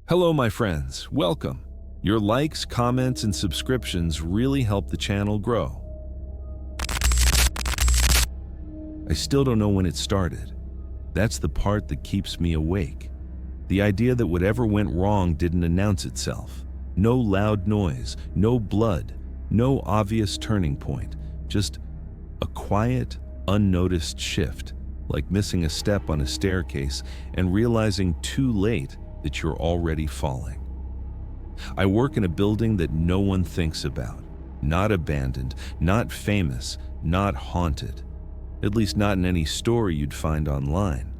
Hello, my friends. Welcome. Your likes, comments, and subscriptions really help the channel grow. I still don't know when it started. That's the part that keeps me awake. The idea that whatever went wrong didn't announce itself. No loud noise, no blood, no obvious turning point. Just a quiet, unnoticed shift, like missing a step on a staircase and realizing too late that you're already falling. I work in a building that no one thinks about. Not abandoned, not famous, not haunted. At least not in any story you'd find online.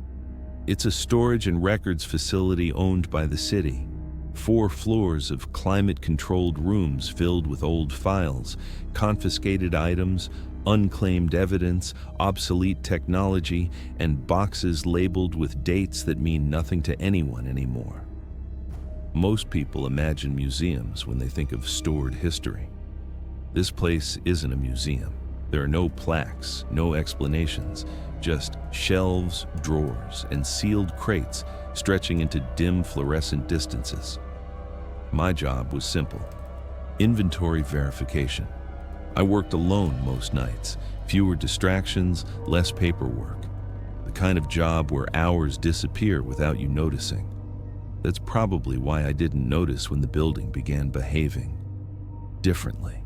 It's a storage and records facility owned by the city. 4 floors of climate-controlled rooms filled with old files, confiscated items, unclaimed evidence, obsolete technology, and boxes labeled with dates that mean nothing to anyone anymore. Most people imagine museums when they think of stored history. This place isn't a museum. There are no plaques, no explanations, just shelves, drawers, and sealed crates stretching into dim fluorescent distances. My job was simple: inventory verification. I worked alone most nights, fewer distractions, less paperwork. The kind of job where hours disappear without you noticing. That's probably why I didn't notice when the building began behaving differently.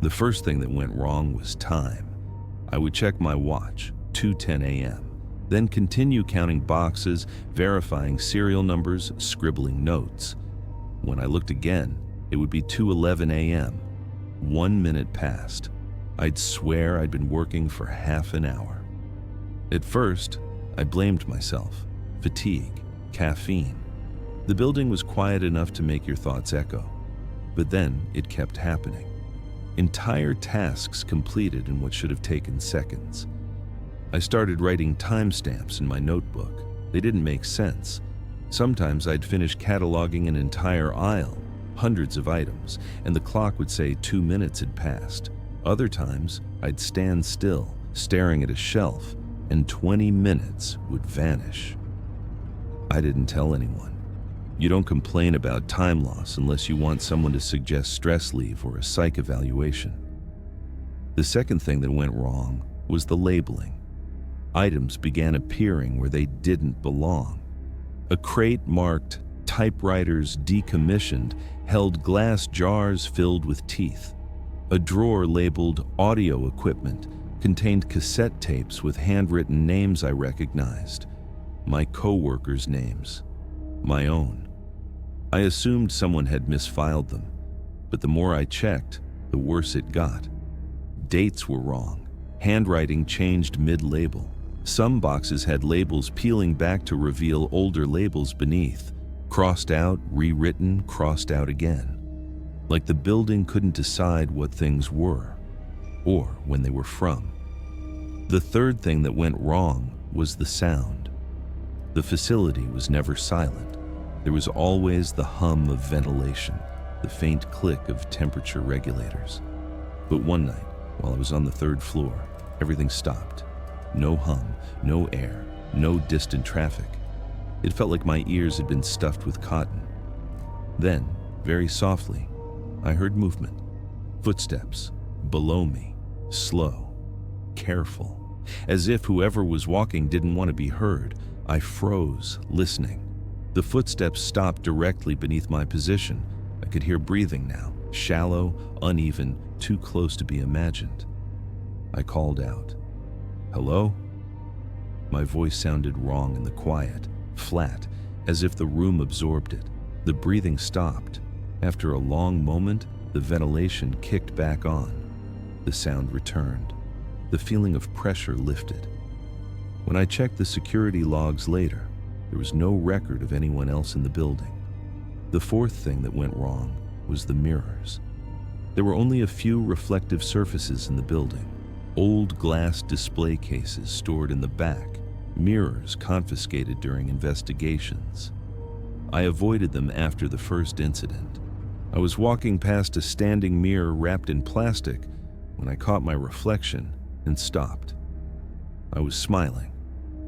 The first thing that went wrong was time. I would check my watch, 2:10 a.m., then continue counting boxes, verifying serial numbers, scribbling notes. When I looked again, it would be 2:11 a.m. 1 minute passed. I'd swear I'd been working for half an hour. At first, I blamed myself. Fatigue, caffeine. The building was quiet enough to make your thoughts echo. But then it kept happening. Entire tasks completed in what should have taken seconds. I started writing timestamps in my notebook. They didn't make sense. Sometimes I'd finish cataloging an entire aisle, hundreds of items, and the clock would say 2 minutes had passed. Other times, I'd stand still, staring at a shelf, and 20 minutes would vanish. I didn't tell anyone. You don't complain about time loss unless you want someone to suggest stress leave or a psych evaluation. The second thing that went wrong was the labeling. Items began appearing where they didn't belong. A crate marked "Typewriters Decommissioned" held glass jars filled with teeth. A drawer labeled "Audio Equipment" contained cassette tapes with handwritten names I recognized. My co-workers' names. My own. I assumed someone had misfiled them, but the more I checked, the worse it got. Dates were wrong. Handwriting changed mid-label. Some boxes had labels peeling back to reveal older labels beneath. Crossed out, rewritten, crossed out again. Like the building couldn't decide what things were, or when they were from. The third thing that went wrong was the sound. The facility was never silent. There was always the hum of ventilation, the faint click of temperature regulators. But one night, while I was on the 3rd floor, everything stopped. No hum, no air, no distant traffic. It felt like my ears had been stuffed with cotton. Then, very softly, I heard movement. Footsteps, below me, slow, careful. As if whoever was walking didn't want to be heard, I froze, listening. The footsteps stopped directly beneath my position. I could hear breathing now, shallow, uneven, too close to be imagined. I called out, "Hello?" My voice sounded wrong in the quiet, flat, as if the room absorbed it. The breathing stopped. After a long moment, the ventilation kicked back on. The sound returned. The feeling of pressure lifted. When I checked the security logs later, there was no record of anyone else in the building. The fourth thing that went wrong was the mirrors. There were only a few reflective surfaces in the building. Old glass display cases stored in the back, mirrors confiscated during investigations. I avoided them after the first incident. I was walking past a standing mirror wrapped in plastic when I caught my reflection and stopped. I was smiling.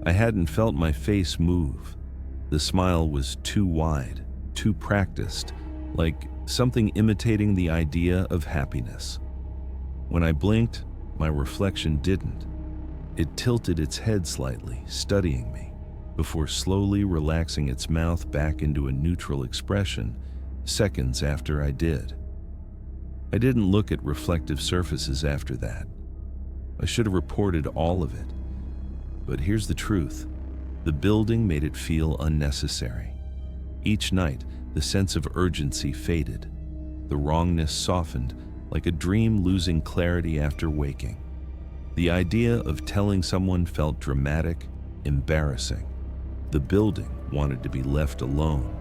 I hadn't felt my face move. The smile was too wide, too practiced, like something imitating the idea of happiness. When I blinked, my reflection didn't. It tilted its head slightly, studying me, before slowly relaxing its mouth back into a neutral expression seconds after I did. I didn't look at reflective surfaces after that. I should have reported all of it. But here's the truth. The building made it feel unnecessary. Each night, the sense of urgency faded. The wrongness softened, like a dream losing clarity after waking. The idea of telling someone felt dramatic, embarrassing. The building wanted to be left alone.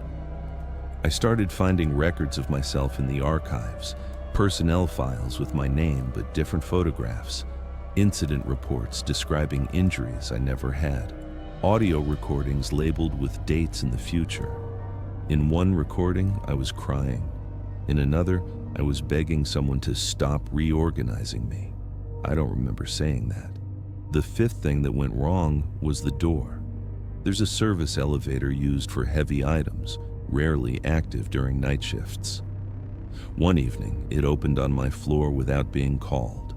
I started finding records of myself in the archives, personnel files with my name but different photographs, incident reports describing injuries I never had, audio recordings labeled with dates in the future. In one recording, I was crying. In another, I was begging someone to stop reorganizing me. I don't remember saying that. The fifth thing that went wrong was the door. There's a service elevator used for heavy items, rarely active during night shifts. One evening, it opened on my floor without being called.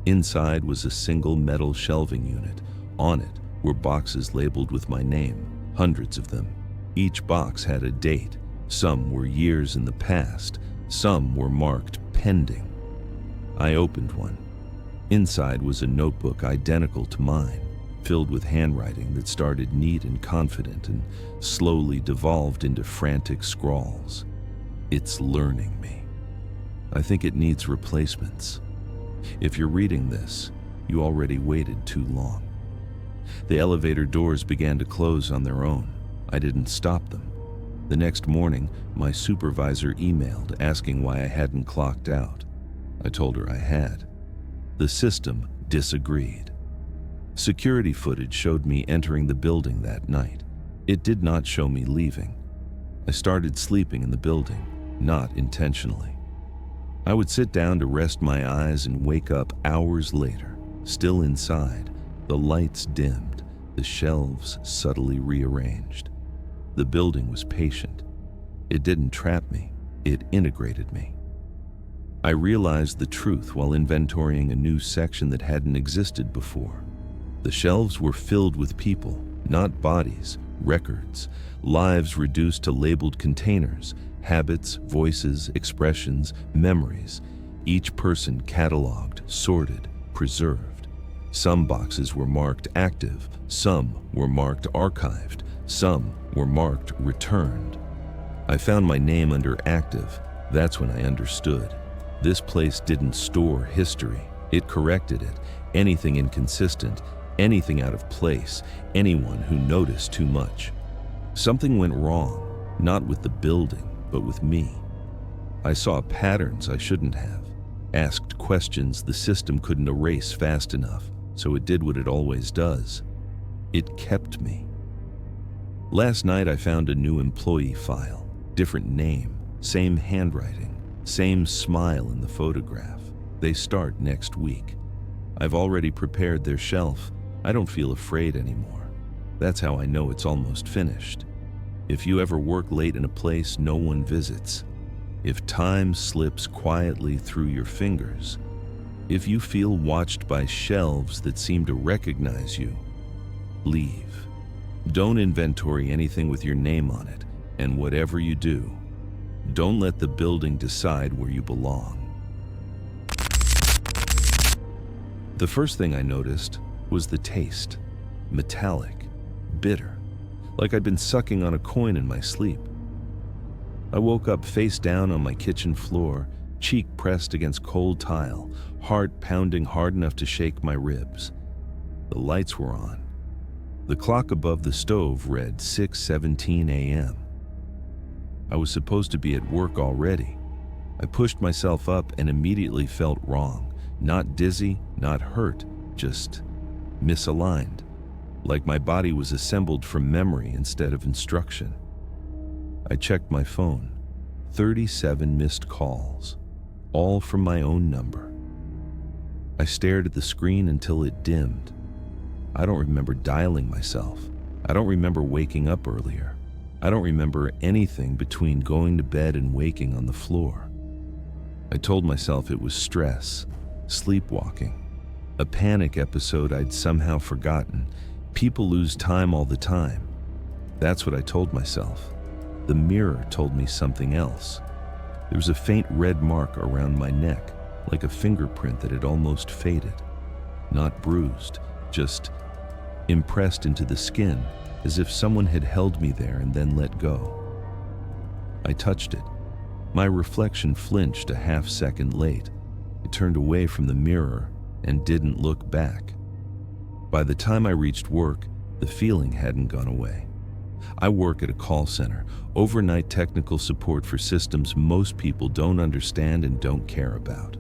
Inside was a single metal shelving unit. On it were boxes labeled with my name, hundreds of them. Each box had a date. Some were years in the past. Some were marked pending. I opened one. Inside was a notebook identical to mine, filled with handwriting that started neat and confident and slowly devolved into frantic scrawls. It's learning me. I think it needs replacements. If you're reading this, you already waited too long. The elevator doors began to close on their own. I didn't stop them. The next morning, my supervisor emailed asking why I hadn't clocked out. I told her I had. The system disagreed. Security footage showed me entering the building that night. It did not show me leaving. I started sleeping in the building, not intentionally. I would sit down to rest my eyes and wake up hours later, still inside, the lights dimmed, the shelves subtly rearranged. The building was patient. It didn't trap me, it integrated me. I realized the truth while inventorying a new section that hadn't existed before. The shelves were filled with people, not bodies, records, lives reduced to labeled containers, habits, voices, expressions, memories, each person cataloged, sorted, preserved. Some boxes were marked active, some were marked archived, some were marked returned. I found my name under active. That's when I understood. This place didn't store history. It corrected it. Anything inconsistent, anything out of place, anyone who noticed too much. Something went wrong, not with the building, but with me. I saw patterns I shouldn't have, asked questions the system couldn't erase fast enough, so it did what it always does. It kept me. Last night I found a new employee file, different name, same handwriting, same smile in the photograph. They start next week. I've already prepared their shelf. I don't feel afraid anymore. That's how I know it's almost finished. If you ever work late in a place no one visits, if time slips quietly through your fingers, if you feel watched by shelves that seem to recognize you, leave. Don't inventory anything with your name on it, and whatever you do, don't let the building decide where you belong. The first thing I noticed was the taste. Metallic, bitter, like I'd been sucking on a coin in my sleep. I woke up face down on my kitchen floor, cheek pressed against cold tile, heart pounding hard enough to shake my ribs. The lights were on. The clock above the stove read 6:17 a.m. I was supposed to be at work already. I pushed myself up and immediately felt wrong. Not dizzy, not hurt, just misaligned. Like my body was assembled from memory instead of instruction. I checked my phone. 37 missed calls, all from my own number. I stared at the screen until it dimmed. I don't remember dialing myself. I don't remember waking up earlier. I don't remember anything between going to bed and waking on the floor. I told myself it was stress, sleepwalking, a panic episode I'd somehow forgotten. People lose time all the time. That's what I told myself. The mirror told me something else. There was a faint red mark around my neck, like a fingerprint that had almost faded. Not bruised, just impressed into the skin, as if someone had held me there and then let go. I touched it. My reflection flinched a half-second late. It turned away from the mirror and didn't look back. By the time I reached work, the feeling hadn't gone away. I work at a call center, overnight technical support for systems most people don't understand and don't care about.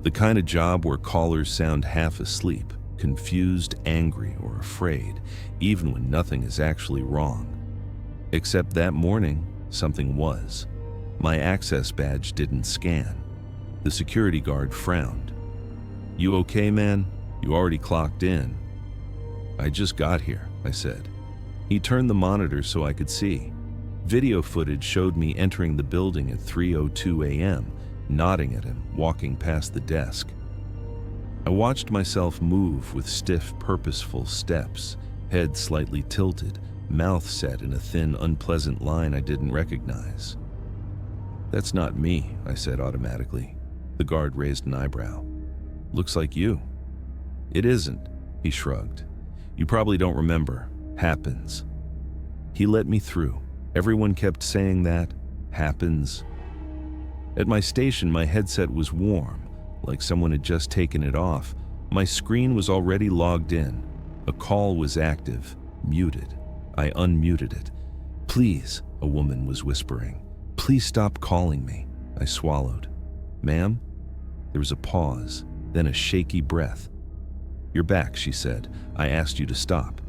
The kind of job where callers sound half asleep, confused, angry, or afraid, even when nothing is actually wrong. Except that morning, something was. My access badge didn't scan. The security guard frowned. "You okay, man? You already clocked in." "I just got here," I said. He turned the monitor so I could see. Video footage showed me entering the building at 3:02 a.m., nodding at him, walking past the desk. I watched myself move with stiff, purposeful steps, head slightly tilted, mouth set in a thin, unpleasant line I didn't recognize. "That's not me," I said automatically. The guard raised an eyebrow. "Looks like you." "It isn't," he shrugged. "You probably don't remember. Happens." He let me through. Everyone kept saying that. Happens. At my station, my headset was warm, like someone had just taken it off. My screen was already logged in. A call was active, muted. I unmuted it. "Please," a woman was whispering. "Please stop calling me." I swallowed. "Ma'am?" There was a pause, then a shaky breath. "You're back," she said. "I asked you to stop."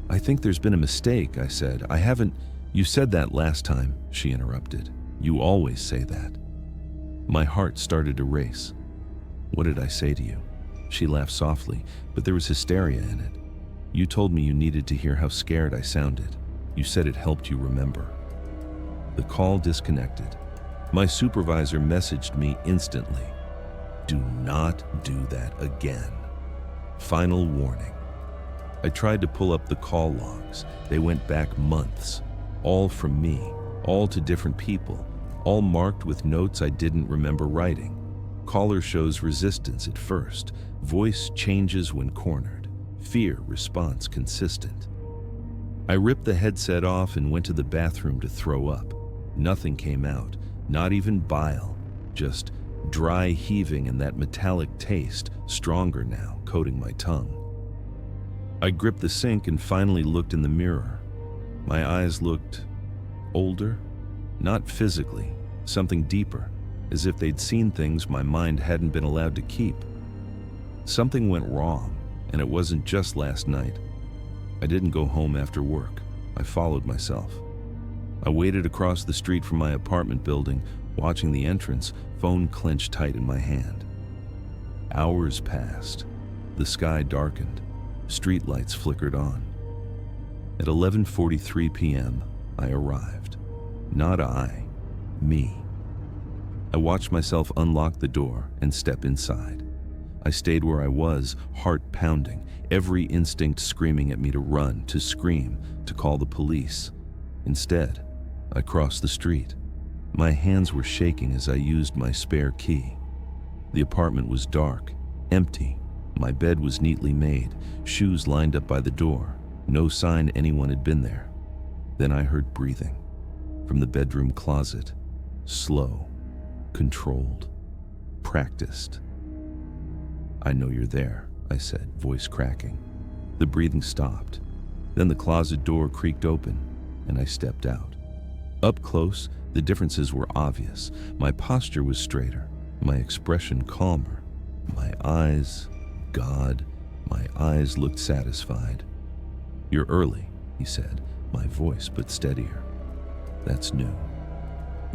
"I think there's been a mistake," I said. "I haven't—" "You said that last time," she interrupted. "You always say that." My heart started to race. "What did I say to you?" She laughed softly, but there was hysteria in it. "You told me you needed to hear how scared I sounded. You said it helped you remember." The call disconnected. My supervisor messaged me instantly. "Do not do that again. Final warning." I tried to pull up the call logs. They went back months. All from me, all to different people, all marked with notes I didn't remember writing. Caller shows resistance at first. Voice changes when cornered. Fear response consistent. I ripped the headset off and went to the bathroom to throw up. Nothing came out, not even bile, just dry heaving and that metallic taste, stronger now, coating my tongue. I gripped the sink and finally looked in the mirror. My eyes looked older, not physically, something deeper, as if they'd seen things my mind hadn't been allowed to keep. Something went wrong, and it wasn't just last night. I didn't go home after work. I followed myself. I waited across the street from my apartment building, watching the entrance, phone clenched tight in my hand. Hours passed. The sky darkened. Streetlights flickered on. At 11:43 p.m., I arrived. Not I, me. I watched myself unlock the door and step inside. I stayed where I was, heart pounding, every instinct screaming at me to run, to scream, to call the police. Instead, I crossed the street. My hands were shaking as I used my spare key. The apartment was dark, empty. My bed was neatly made, shoes lined up by the door. No sign anyone had been there. Then I heard breathing from the bedroom closet. Slow, controlled, practiced. "I know you're there," I said, voice cracking. The breathing stopped. Then the closet door creaked open, and I stepped out. Up close, the differences were obvious. My posture was straighter, my expression calmer. My eyes, God, my eyes looked satisfied. "You're early," he said, my voice but steadier. "That's new."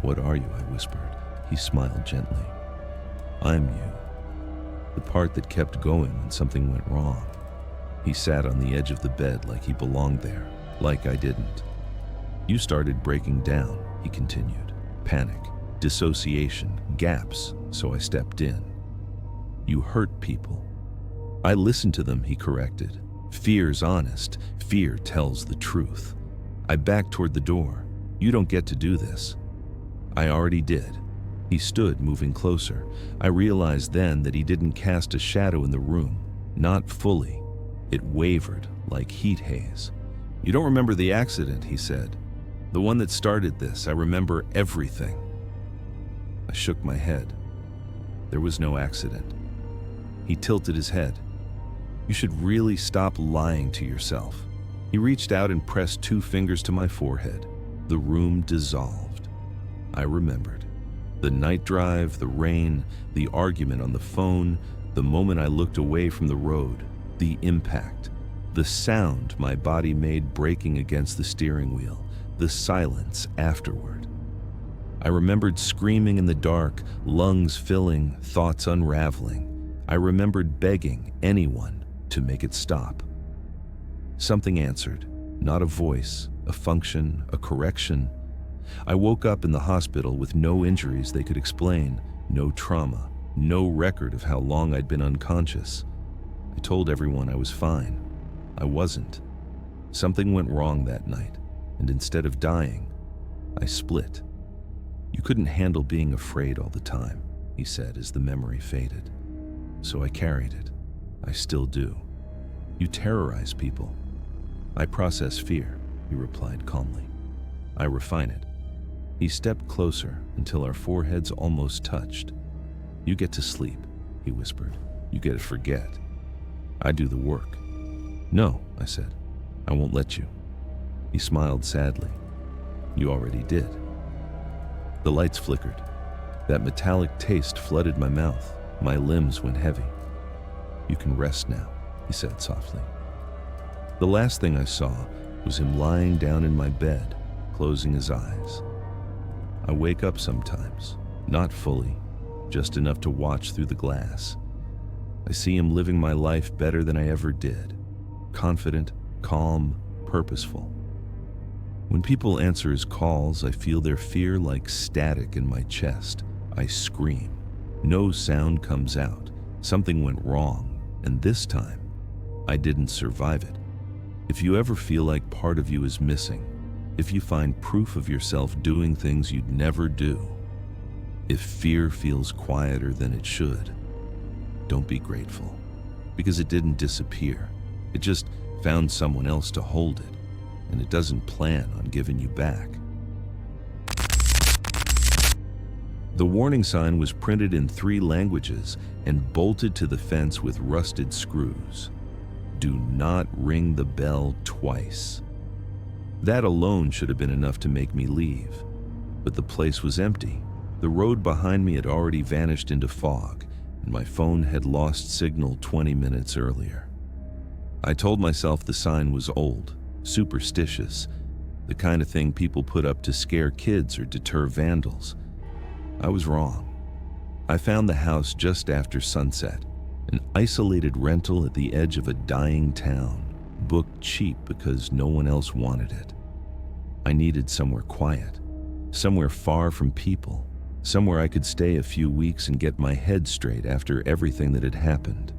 "What are you?" I whispered. He smiled gently. "I'm you. The part that kept going when something went wrong." He sat on the edge of the bed like he belonged there, like I didn't. You started breaking down, he continued. Panic, dissociation, gaps, so I stepped in. You hurt people. I listened to them, he corrected. Fear's honest. Fear tells the truth. I backed toward the door. You don't get to do this. I already did. He stood, moving closer. I realized then that he didn't cast a shadow in the room. Not fully. It wavered, like heat haze. You don't remember the accident, he said. The one that started this. I remember everything. I shook my head. There was no accident. He tilted his head. You should really stop lying to yourself. He reached out and pressed 2 fingers to my forehead. The room dissolved. I remembered. The night drive, the rain, the argument on the phone, the moment I looked away from the road, the impact, the sound my body made breaking against the steering wheel, the silence afterward. I remembered screaming in the dark, lungs filling, thoughts unraveling. I remembered begging anyone to make it stop. Something answered, not a voice, a function, a correction. I woke up in the hospital with no injuries they could explain, no trauma, no record of how long I'd been unconscious. I told everyone I was fine. I wasn't. Something went wrong that night, and instead of dying, I split. You couldn't handle being afraid all the time, he said as the memory faded. So I carried it. I still do. You terrorize people. I process fear, he replied calmly. I refine it. He stepped closer until our foreheads almost touched. You get to sleep, he whispered. You get to forget. I do the work. No, I said. I won't let you. He smiled sadly. You already did. The lights flickered. That metallic taste flooded my mouth. My limbs went heavy. You can rest now, he said softly. The last thing I saw was him lying down in my bed, closing his eyes. I wake up sometimes, not fully, just enough to watch through the glass. I see him living my life better than I ever did. Confident, calm, purposeful. When people answer his calls, I feel their fear like static in my chest. I scream. No sound comes out. Something went wrong, and this time, I didn't survive it. If you ever feel like part of you is missing, if you find proof of yourself doing things you'd never do, if fear feels quieter than it should, don't be grateful, because it didn't disappear. It just found someone else to hold it, and it doesn't plan on giving you back. The warning sign was printed in 3 languages and bolted to the fence with rusted screws. Do not ring the bell twice. That alone should have been enough to make me leave. But the place was empty. The road behind me had already vanished into fog, and my phone had lost signal 20 minutes earlier. I told myself the sign was old, superstitious, the kind of thing people put up to scare kids or deter vandals. I was wrong. I found the house just after sunset, an isolated rental at the edge of a dying town, booked cheap because no one else wanted it. I needed somewhere quiet, somewhere far from people, somewhere I could stay a few weeks and get my head straight after everything that had happened.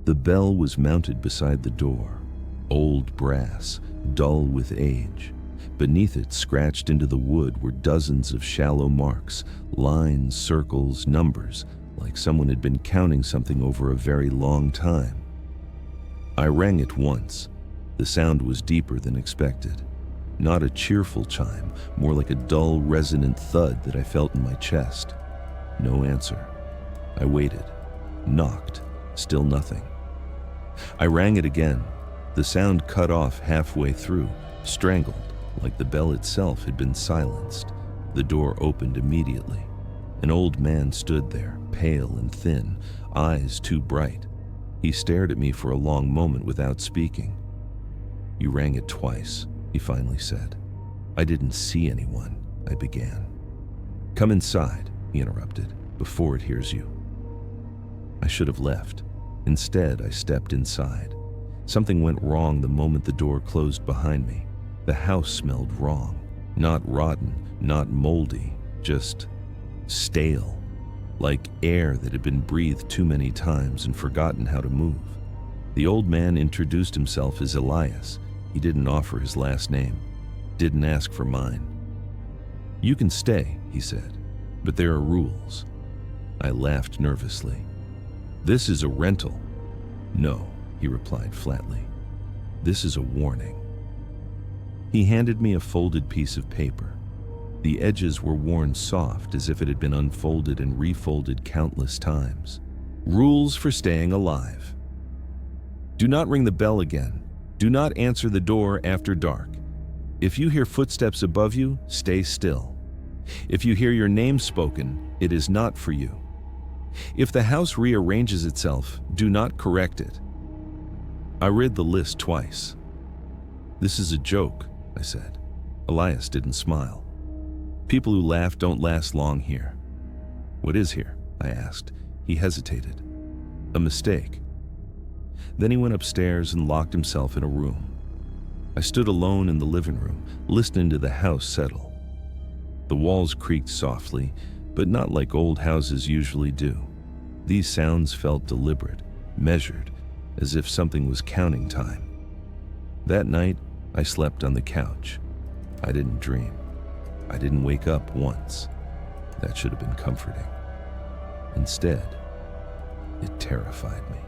The bell was mounted beside the door, old brass, dull with age. Beneath it, scratched into the wood, were dozens of shallow marks, lines, circles, numbers, like someone had been counting something over a very long time. I rang it once. The sound was deeper than expected. Not a cheerful chime, more like a dull, resonant thud that I felt in my chest. No answer. I waited, knocked, still nothing. I rang it again. The sound cut off halfway through, strangled, like the bell itself had been silenced. The door opened immediately. An old man stood there, pale and thin, eyes too bright. He stared at me for a long moment without speaking. You rang it twice, he finally said. I didn't see anyone, I began. Come inside, he interrupted, before it hears you. I should have left. Instead, I stepped inside. Something went wrong the moment the door closed behind me. The house smelled wrong. Not rotten, not moldy, just stale. Like air that had been breathed too many times and forgotten how to move. The old man introduced himself as Elias. He didn't offer his last name. Didn't ask for mine. "You can stay," he said, "but there are rules." I laughed nervously. "This is a rental." "No," he replied flatly. "This is a warning." He handed me a folded piece of paper. The edges were worn soft as if it had been unfolded and refolded countless times. Rules for staying alive. Do not ring the bell again. Do not answer the door after dark. If you hear footsteps above you, stay still. If you hear your name spoken, it is not for you. If the house rearranges itself, do not correct it. I read the list twice. "This is a joke," I said. Elias didn't smile. "People who laugh don't last long here." "What is here?" I asked. He hesitated. "A mistake." Then he went upstairs and locked himself in a room. I stood alone in the living room, listening to the house settle. The walls creaked softly, but not like old houses usually do. These sounds felt deliberate, measured, as if something was counting time. That night, I slept on the couch. I didn't dream. I didn't wake up once. That should have been comforting. Instead, it terrified me.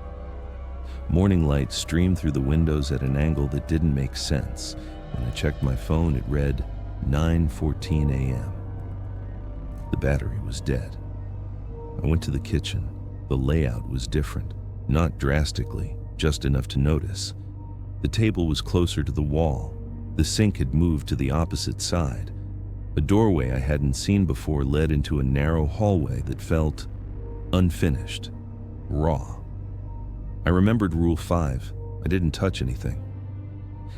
Morning light streamed through the windows at an angle that didn't make sense. When I checked my phone, it read 9:14 a.m. The battery was dead. I went to the kitchen. The layout was different, not drastically, just enough to notice. The table was closer to the wall. The sink had moved to the opposite side. A doorway I hadn't seen before led into a narrow hallway that felt unfinished, raw. I remembered Rule 5. I didn't touch anything.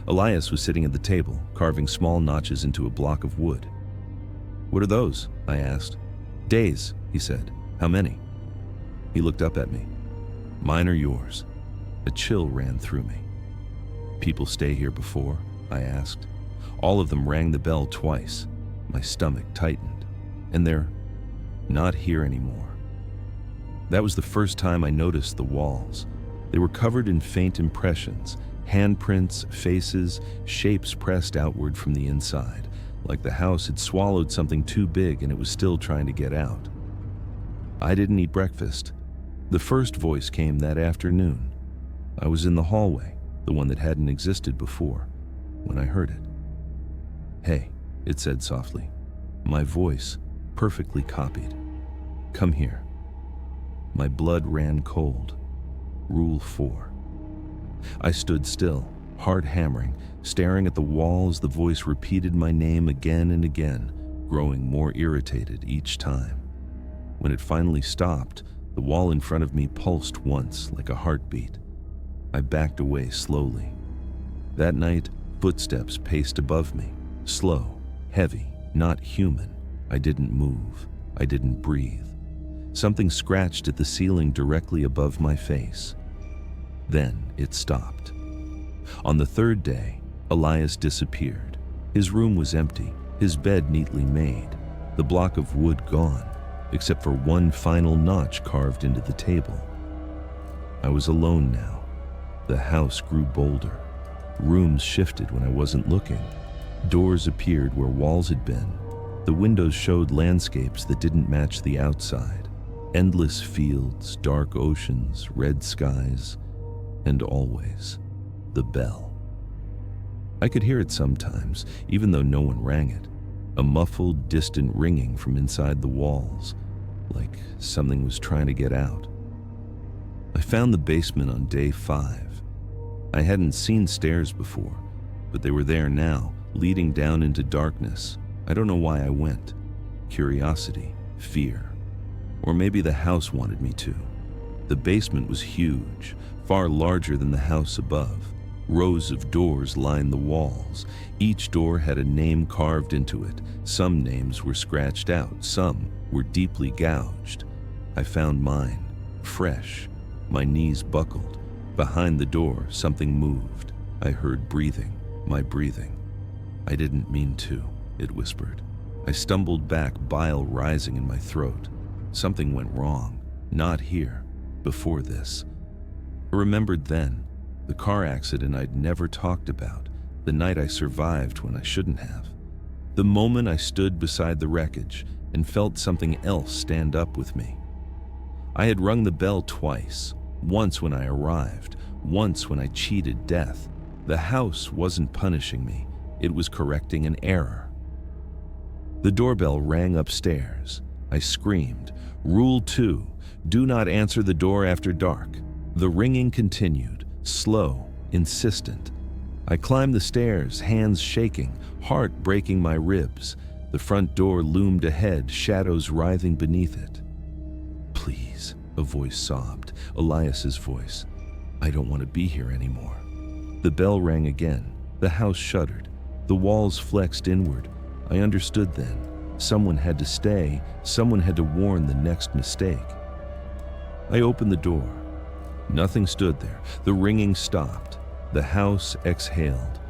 Elias was sitting at the table, carving small notches into a block of wood. "What are those?" I asked. "Days," he said. "How many?" He looked up at me. "Mine or yours?" A chill ran through me. "People stay here before?" I asked. All of them rang the bell twice. My stomach tightened. "And they're not here anymore." That was the first time I noticed the walls. They were covered in faint impressions, handprints, faces, shapes pressed outward from the inside, like the house had swallowed something too big and it was still trying to get out. I didn't eat breakfast. The first voice came that afternoon. I was in the hallway, the one that hadn't existed before, when I heard it. "Hey," it said softly. My voice, perfectly copied. "Come here." My blood ran cold. Rule 4. I stood still, heart hammering, staring at the wall as the voice repeated my name again and again, growing more irritated each time. When it finally stopped, the wall in front of me pulsed once like a heartbeat. I backed away slowly. That night, footsteps paced above me, slow, heavy, not human. I didn't move. I didn't breathe. Something scratched at the ceiling directly above my face. Then it stopped. On the third day, Elias disappeared. His room was empty, his bed neatly made, the block of wood gone, except for one final notch carved into the table. I was alone now. The house grew bolder. Rooms shifted when I wasn't looking. Doors appeared where walls had been. The windows showed landscapes that didn't match the outside. Endless fields, dark oceans, red skies, and always the bell. I could hear it sometimes, even though no one rang it. A muffled, distant ringing from inside the walls, like something was trying to get out. I found the basement on day 5. I hadn't seen stairs before, but they were there now, leading down into darkness. I don't know why I went. Curiosity, fear, or maybe the house wanted me to. The basement was huge, far larger than the house above. Rows of doors lined the walls. Each door had a name carved into it. Some names were scratched out, some were deeply gouged. I found mine, fresh. My knees buckled. Behind the door, something moved. I heard breathing, my breathing. "I didn't mean to," it whispered. I stumbled back, bile rising in my throat. Something went wrong. Not here. Before this. I remembered then, the car accident I'd never talked about, the night I survived when I shouldn't have. The moment I stood beside the wreckage and felt something else stand up with me. I had rung the bell twice, once when I arrived, once when I cheated death. The house wasn't punishing me, it was correcting an error. The doorbell rang upstairs. I screamed, "Rule 2, do not answer the door after dark." The ringing continued, slow, insistent. I climbed the stairs, hands shaking, heart breaking my ribs. The front door loomed ahead, shadows writhing beneath it. "Please," a voice sobbed, Elias's voice. "I don't want to be here anymore." The bell rang again. The house shuddered. The walls flexed inward. I understood then. Someone had to stay. Someone had to warn the next mistake. I opened the door. Nothing stood there. The ringing stopped. The house exhaled.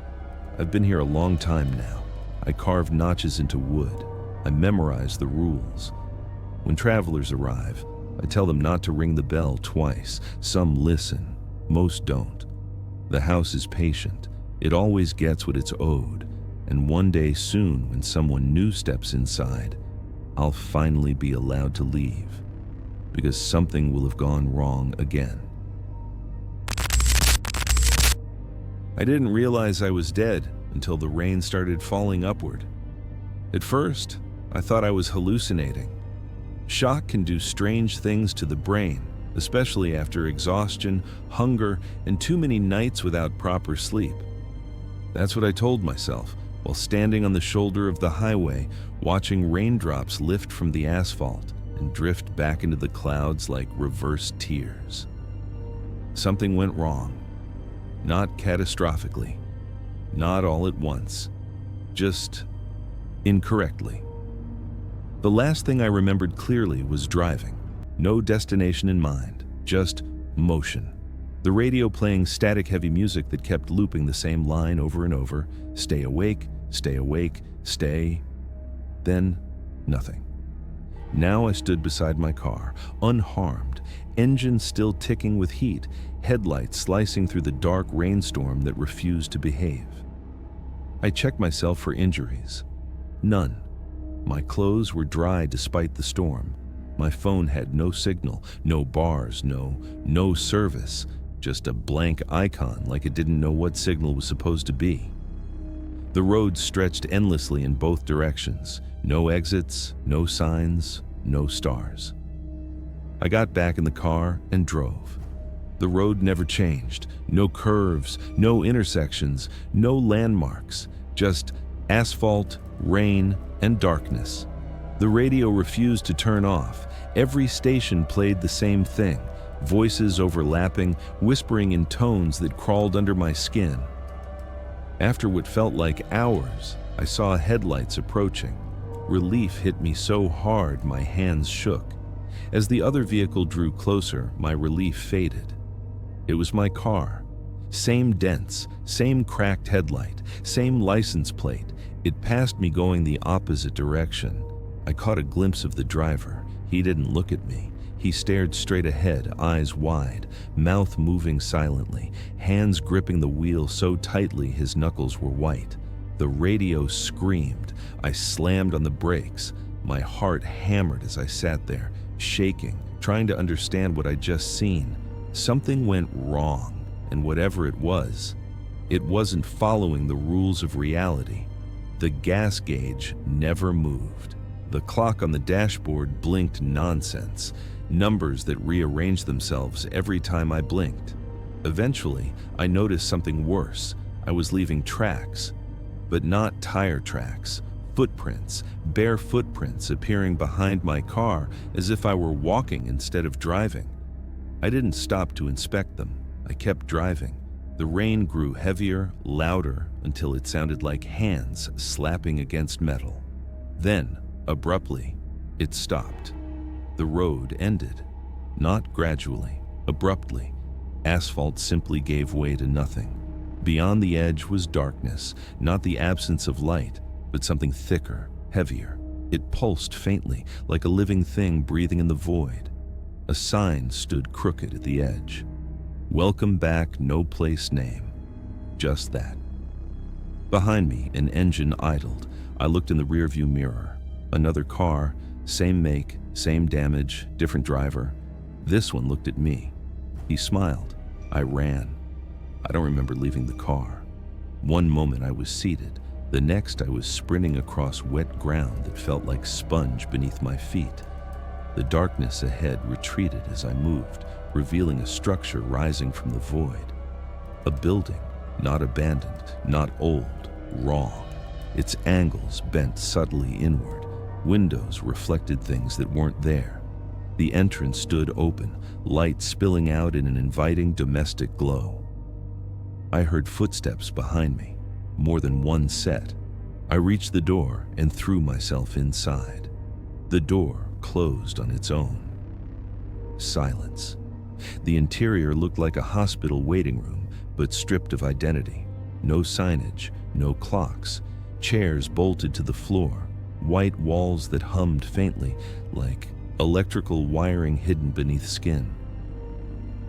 I've been here a long time now. I carved notches into wood. I memorized the rules. When travelers arrive, I tell them not to ring the bell twice. Some listen. Most don't. The house is patient. It always gets what it's owed. And one day soon, when someone new steps inside, I'll finally be allowed to leave. Because something will have gone wrong again. I didn't realize I was dead until the rain started falling upward. At first, I thought I was hallucinating. Shock can do strange things to the brain, especially after exhaustion, hunger, and too many nights without proper sleep. That's what I told myself while standing on the shoulder of the highway, watching raindrops lift from the asphalt and drift back into the clouds like reverse tears. Something went wrong. Not catastrophically. Not all at once. Just incorrectly. The last thing I remembered clearly was driving. No destination in mind, just motion. The radio playing static-heavy music that kept looping the same line over and over. Stay awake, stay awake, stay. Then, nothing. Now I stood beside my car, unharmed, engine still ticking with heat, headlights slicing through the dark rainstorm that refused to behave. I checked myself for injuries. None. My clothes were dry despite the storm. My phone had no signal, no bars, no service, just a blank icon like it didn't know what signal was supposed to be. The road stretched endlessly in both directions. No exits, no signs, no stars. I got back in the car and drove. The road never changed. No curves, no intersections, no landmarks, just asphalt, rain, and darkness. The radio refused to turn off. Every station played the same thing, voices overlapping, whispering in tones that crawled under my skin. After what felt like hours, I saw headlights approaching. Relief hit me so hard my hands shook. As the other vehicle drew closer, my relief faded. It was my car. Same dents, same cracked headlight, same license plate. It passed me going the opposite direction. I caught a glimpse of the driver. He didn't look at me. He stared straight ahead, eyes wide, mouth moving silently, hands gripping the wheel so tightly his knuckles were white. The radio screamed. I slammed on the brakes. My heart hammered as I sat there, shaking, trying to understand what I'd just seen. Something went wrong, and whatever it wasn't following the rules of reality. The gas gauge never moved. The clock on the dashboard blinked nonsense, numbers that rearranged themselves every time I blinked. Eventually, I noticed something worse. I was leaving tracks, but not tire tracks. Footprints, bare footprints appearing behind my car as if I were walking instead of driving. I didn't stop to inspect them. I kept driving. The rain grew heavier, louder, until it sounded like hands slapping against metal. Then, abruptly, it stopped. The road ended. Not gradually, abruptly. Asphalt simply gave way to nothing. Beyond the edge was darkness, not the absence of light, but something thicker, heavier. It pulsed faintly, like a living thing breathing in the void. A sign stood crooked at the edge. "Welcome back, no place name." Just that. Behind me, an engine idled. I looked in the rearview mirror. Another car, same make, same damage, different driver. This one looked at me. He smiled. I ran. I don't remember leaving the car. One moment I was seated. The next I was sprinting across wet ground that felt like sponge beneath my feet. The darkness ahead retreated as I moved, revealing a structure rising from the void. A building, not abandoned, not old, wrong. Its angles bent subtly inward. Windows reflected things that weren't there. The entrance stood open, light spilling out in an inviting domestic glow. I heard footsteps behind me, more than one set. I reached the door and threw myself inside. The door closed on its own. Silence. The interior looked like a hospital waiting room, but stripped of identity. No signage, no clocks, chairs bolted to the floor, white walls that hummed faintly, like electrical wiring hidden beneath skin.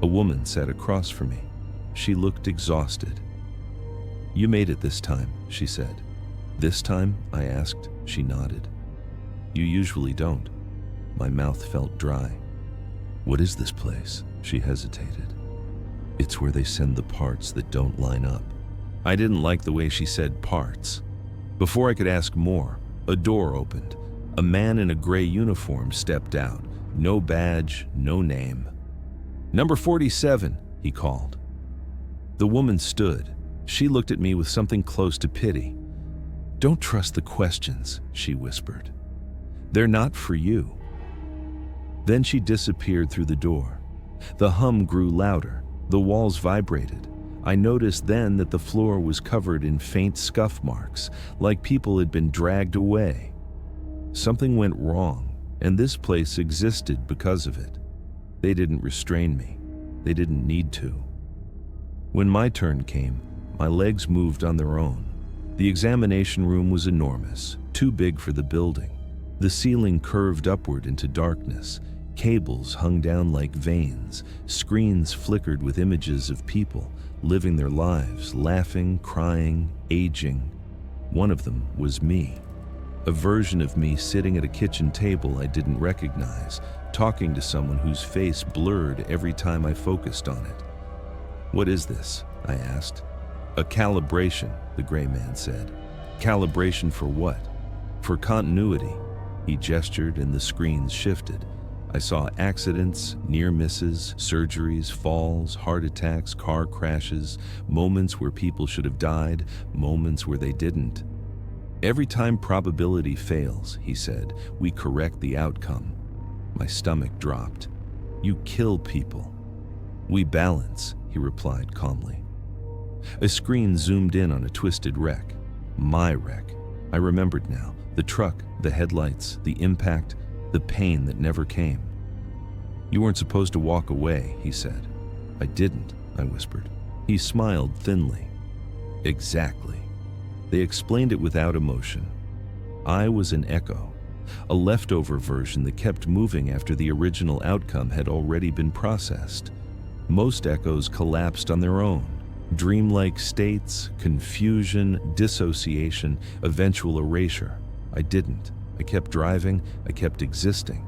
A woman sat across from me. She looked exhausted. "You made it this time," she said. "This time?" I asked. She nodded. "You usually don't." My mouth felt dry. "What is this place?" She hesitated. "It's where they send the parts that don't line up." I didn't like the way she said parts. Before I could ask more, a door opened. A man in a gray uniform stepped out. No badge, no name. "Number 47, he called. The woman stood. She looked at me with something close to pity. "Don't trust the questions," she whispered. "They're not for you." Then she disappeared through the door. The hum grew louder. The walls vibrated. I noticed then that the floor was covered in faint scuff marks, like people had been dragged away. Something went wrong, and this place existed because of it. They didn't restrain me. They didn't need to. When my turn came, my legs moved on their own. The examination room was enormous, too big for the building. The ceiling curved upward into darkness. Cables hung down like veins. Screens flickered with images of people, living their lives, laughing, crying, aging. One of them was me. A version of me sitting at a kitchen table I didn't recognize, talking to someone whose face blurred every time I focused on it. "What is this?" I asked. "A calibration," the gray man said. "Calibration for what?" "For continuity." He gestured and the screens shifted. I saw accidents, near misses, surgeries, falls, heart attacks, car crashes, moments where people should have died, moments where they didn't. "Every time probability fails," he said, "we correct the outcome." My stomach dropped. "You kill people." "We balance," he replied calmly. A screen zoomed in on a twisted wreck. My wreck. I remembered now. The truck, the headlights, the impact, the pain that never came. "You weren't supposed to walk away," he said. "I didn't," I whispered. He smiled thinly. "Exactly." They explained it without emotion. I was an echo, a leftover version that kept moving after the original outcome had already been processed. Most echoes collapsed on their own. Dreamlike states, confusion, dissociation, eventual erasure. I didn't. I kept driving, I kept existing.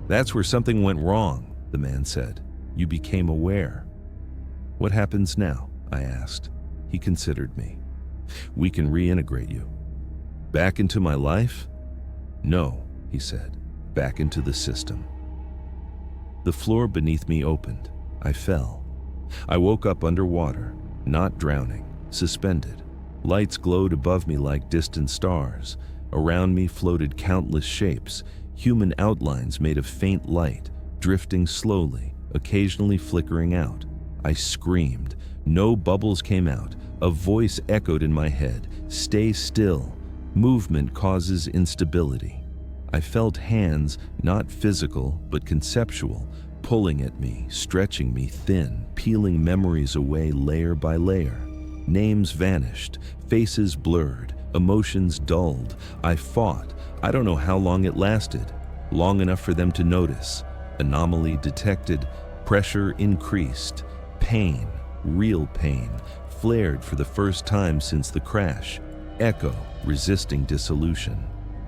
"That's where something went wrong," the man said. "You became aware." "What happens now?" I asked. He considered me. "We can reintegrate you." "Back into my life?" "No," he said. "Back into the system." The floor beneath me opened. I fell. I woke up underwater, not drowning, suspended. Lights glowed above me like distant stars. Around me floated countless shapes, human outlines made of faint light, drifting slowly, occasionally flickering out. I screamed. No bubbles came out. A voice echoed in my head. "Stay still. Movement causes instability." I felt hands, not physical, but conceptual, pulling at me, stretching me thin, peeling memories away layer by layer. Names vanished, faces blurred, emotions dulled. I fought. I don't know how long it lasted. Long enough for them to notice. Anomaly detected. Pressure increased. Pain, real pain, flared for the first time since the crash. Echo, resisting dissolution.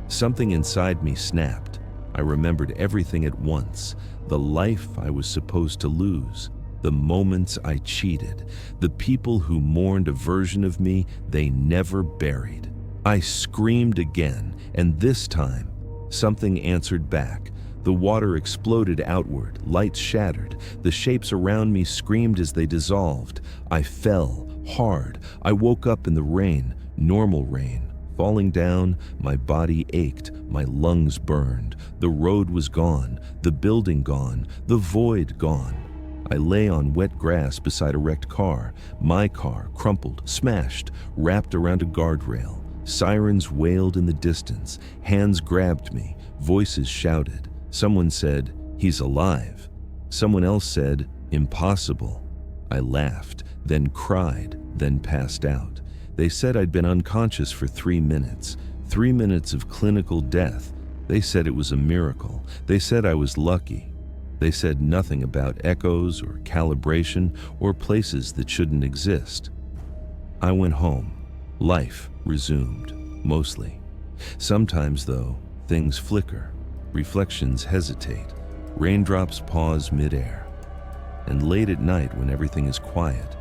Something inside me snapped. I remembered everything at once. The life I was supposed to lose. The moments I cheated. The people who mourned a version of me they never buried. I screamed again, and this time, something answered back. The water exploded outward, lights shattered. The shapes around me screamed as they dissolved. I fell, hard. I woke up in the rain, normal rain. Falling down, my body ached, my lungs burned. The road was gone, the building gone, the void gone. I lay on wet grass beside a wrecked car. My car, crumpled, smashed, wrapped around a guardrail. Sirens wailed in the distance. Hands grabbed me. Voices shouted. Someone said, "He's alive." Someone else said, "Impossible." I laughed, then cried, then passed out. They said I'd been unconscious for 3 minutes. 3 minutes of clinical death. They said it was a miracle. They said I was lucky. They said nothing about echoes or calibration or places that shouldn't exist. I went home. Life resumed, mostly. Sometimes, though, things flicker. Reflections hesitate. Raindrops pause midair. And late at night, when everything is quiet,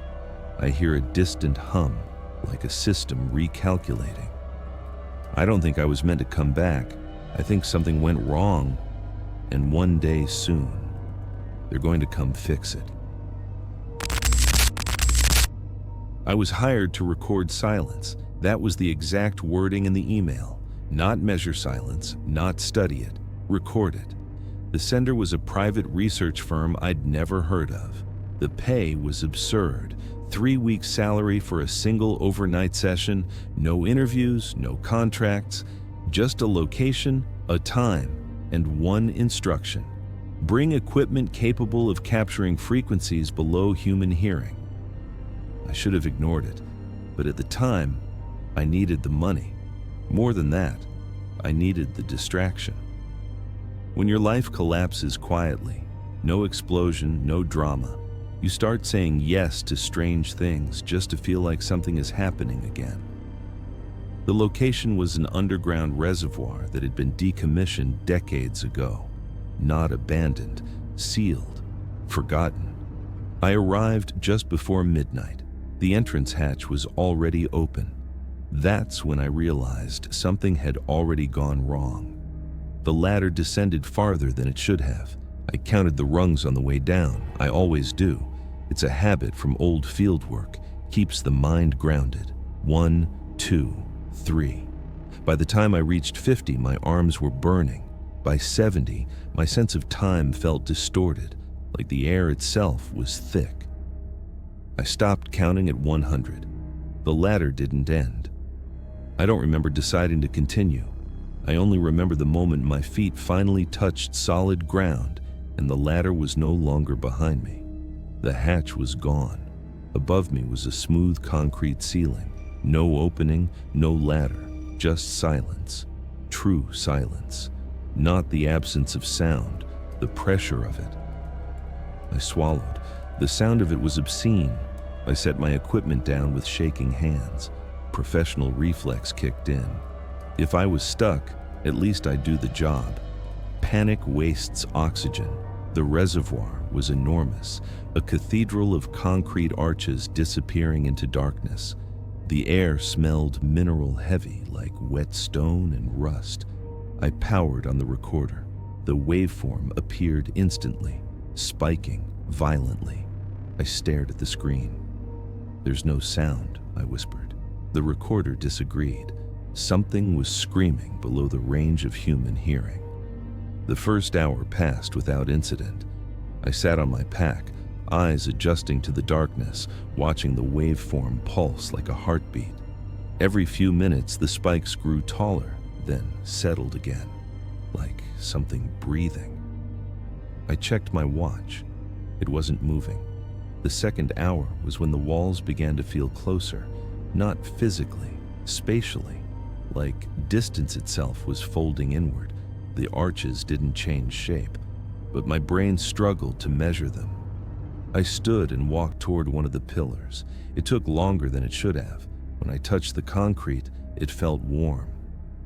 I hear a distant hum, like a system recalculating. I don't think I was meant to come back. I think something went wrong, and one day soon, they're going to come fix it. I was hired to record silence. That was the exact wording in the email. Not measure silence, not study it, record it. The sender was a private research firm I'd never heard of. The pay was absurd. 3 weeks' salary for a single overnight session, no interviews, no contracts, just a location, a time, and one instruction. Bring equipment capable of capturing frequencies below human hearing. I should have ignored it, but at the time, I needed the money. More than that, I needed the distraction. When your life collapses quietly, no explosion, no drama, you start saying yes to strange things just to feel like something is happening again. The location was an underground reservoir that had been decommissioned decades ago. Not abandoned, sealed, forgotten. I arrived just before midnight. The entrance hatch was already open. That's when I realized something had already gone wrong. The ladder descended farther than it should have. I counted the rungs on the way down. I always do. It's a habit from old field work. Keeps the mind grounded. 1, 2, 3. By the time I reached 50, my arms were burning. By 70, my sense of time felt distorted, like the air itself was thick. I stopped counting at 100. The ladder didn't end. I don't remember deciding to continue. I only remember the moment my feet finally touched solid ground and the ladder was no longer behind me. The hatch was gone. Above me was a smooth concrete ceiling. No opening, no ladder, just silence. True silence. Not the absence of sound, the pressure of it. I swallowed. The sound of it was obscene. I set my equipment down with shaking hands. Professional reflex kicked in. If I was stuck, at least I'd do the job. Panic wastes oxygen. The reservoir was enormous, a cathedral of concrete arches disappearing into darkness. The air smelled mineral heavy, like wet stone and rust. I powered on the recorder. The waveform appeared instantly, spiking violently. I stared at the screen. "There's no sound," I whispered. The recorder disagreed. Something was screaming below the range of human hearing. The first hour passed without incident. I sat on my pack, eyes adjusting to the darkness, watching the waveform pulse like a heartbeat. Every few minutes, the spikes grew taller, then settled again, like something breathing. I checked my watch. It wasn't moving. The second hour was when the walls began to feel closer, not physically, spatially, like distance itself was folding inward. The arches didn't change shape, but my brain struggled to measure them. I stood and walked toward one of the pillars. It took longer than it should have. When I touched the concrete, it felt warm.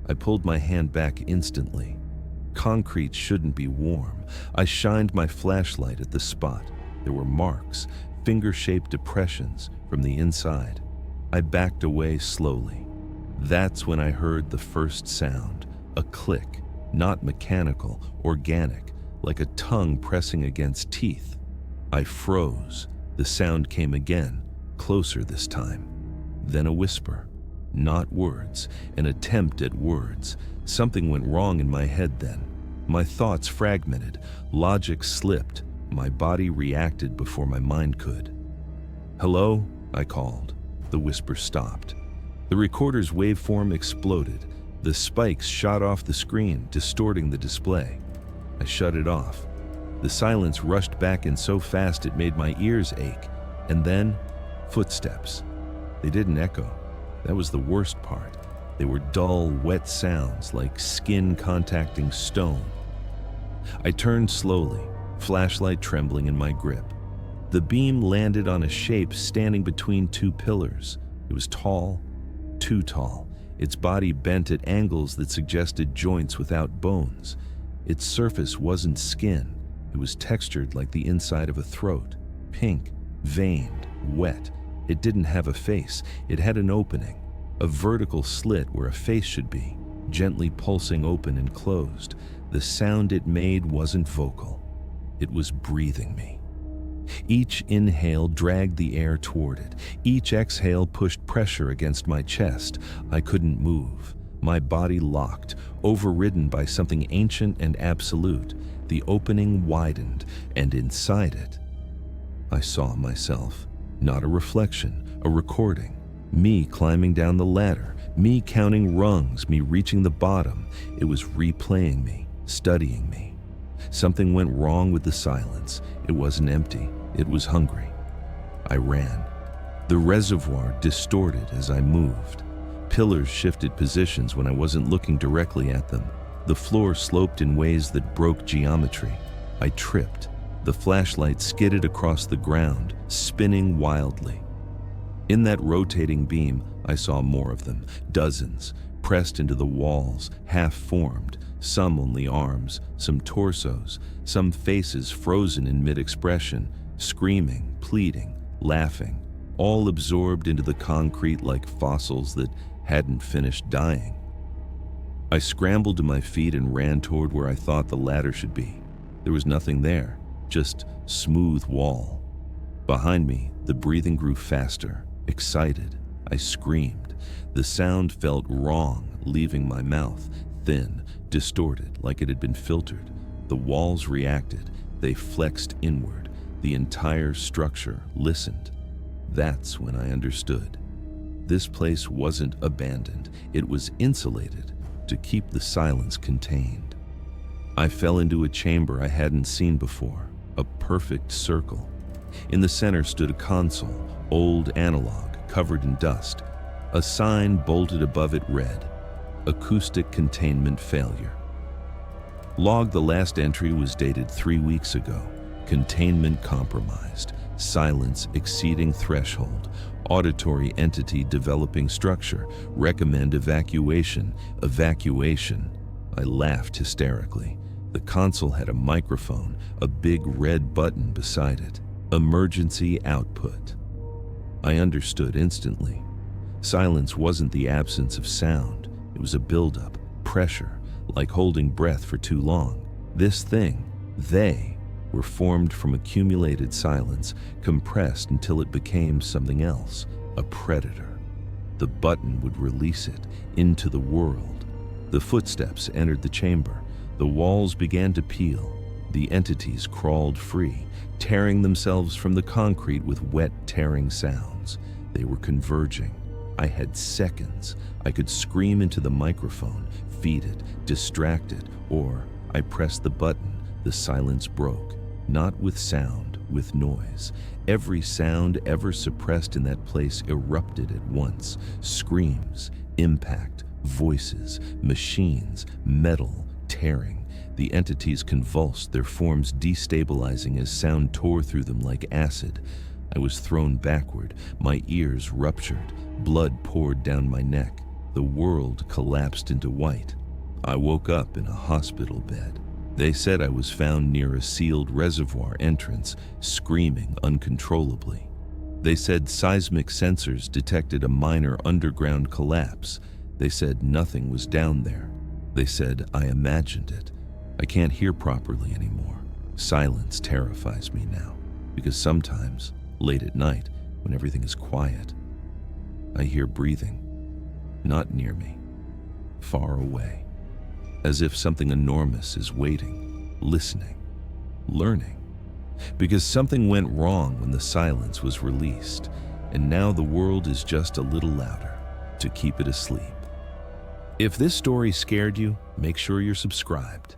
I pulled my hand back instantly. Concrete shouldn't be warm. I shined my flashlight at the spot. There were marks, finger-shaped depressions from the inside. I backed away slowly. That's when I heard the first sound, a click, not mechanical, organic, like a tongue pressing against teeth. I froze. The sound came again, closer this time. Then a whisper. Not words, an attempt at words. Something went wrong in my head then. My thoughts fragmented, logic slipped, my body reacted before my mind could. "Hello?" I called. The whisper stopped. The recorder's waveform exploded. The spikes shot off the screen, distorting the display. I shut it off. The silence rushed back in so fast it made my ears ache. And then, footsteps. They didn't echo. That was the worst part. They were dull, wet sounds like skin contacting stone. I turned slowly, flashlight trembling in my grip. The beam landed on a shape standing between two pillars. It was tall, too tall. Its body bent at angles that suggested joints without bones. Its surface wasn't skin. It was textured like the inside of a throat, pink, veined, wet. It didn't have a face. It had an opening, a vertical slit where a face should be, gently pulsing open and closed. The sound it made wasn't vocal. It was breathing me. Each inhale dragged the air toward it. Each exhale pushed pressure against my chest. I couldn't move. My body locked, overridden by something ancient and absolute. The opening widened, and inside it, I saw myself. Not a reflection, a recording. Me climbing down the ladder, me counting rungs, me reaching the bottom. It was replaying me, studying me. Something went wrong with the silence. It wasn't empty, it was hungry. I ran. The reservoir distorted as I moved. Pillars shifted positions when I wasn't looking directly at them. The floor sloped in ways that broke geometry. I tripped. The flashlight skidded across the ground, spinning wildly. In that rotating beam, I saw more of them, dozens, pressed into the walls, half-formed, some only arms, some torsos, some faces frozen in mid-expression, screaming, pleading, laughing, all absorbed into the concrete like fossils that hadn't finished dying. I scrambled to my feet and ran toward where I thought the ladder should be. There was nothing there, just smooth wall. Behind me, the breathing grew faster, excited. I screamed. The sound felt wrong, leaving my mouth, thin, distorted, like it had been filtered. The walls reacted. They flexed inward. The entire structure listened. That's when I understood. This place wasn't abandoned. It was insulated to keep the silence contained. I fell into a chamber I hadn't seen before, a perfect circle. In the center stood a console, old analog, covered in dust. A sign bolted above it read, "Acoustic containment failure." Log: the last entry was dated 3 weeks ago. Containment compromised. Silence exceeding threshold. Auditory entity developing structure. Recommend evacuation. Evacuation. I laughed hysterically. The console had a microphone, a big red button beside it. Emergency output. I understood instantly. Silence wasn't the absence of sound. It was a buildup, pressure, like holding breath for too long. This thing, they, were formed from accumulated silence, compressed until it became something else, a predator. The button would release it into the world. The footsteps entered the chamber. The walls began to peel. The entities crawled free, tearing themselves from the concrete with wet, tearing sounds. They were converging. I had seconds. I could scream into the microphone, feed it, distract it, or I pressed the button. The silence broke, not with sound, with noise. Every sound ever suppressed in that place erupted at once. Screams, impact, voices, machines, metal, tearing. The entities convulsed, their forms destabilizing as sound tore through them like acid. I was thrown backward, my ears ruptured, blood poured down my neck. The world collapsed into white. I woke up in a hospital bed. They said I was found near a sealed reservoir entrance, screaming uncontrollably. They said seismic sensors detected a minor underground collapse. They said nothing was down there. They said I imagined it. I can't hear properly anymore. Silence terrifies me now, because sometimes, late at night, when everything is quiet, I hear breathing, not near me, far away, as if something enormous is waiting, listening, learning, because something went wrong when the silence was released, and now the world is just a little louder to keep it asleep. If this story scared you, make sure you're subscribed.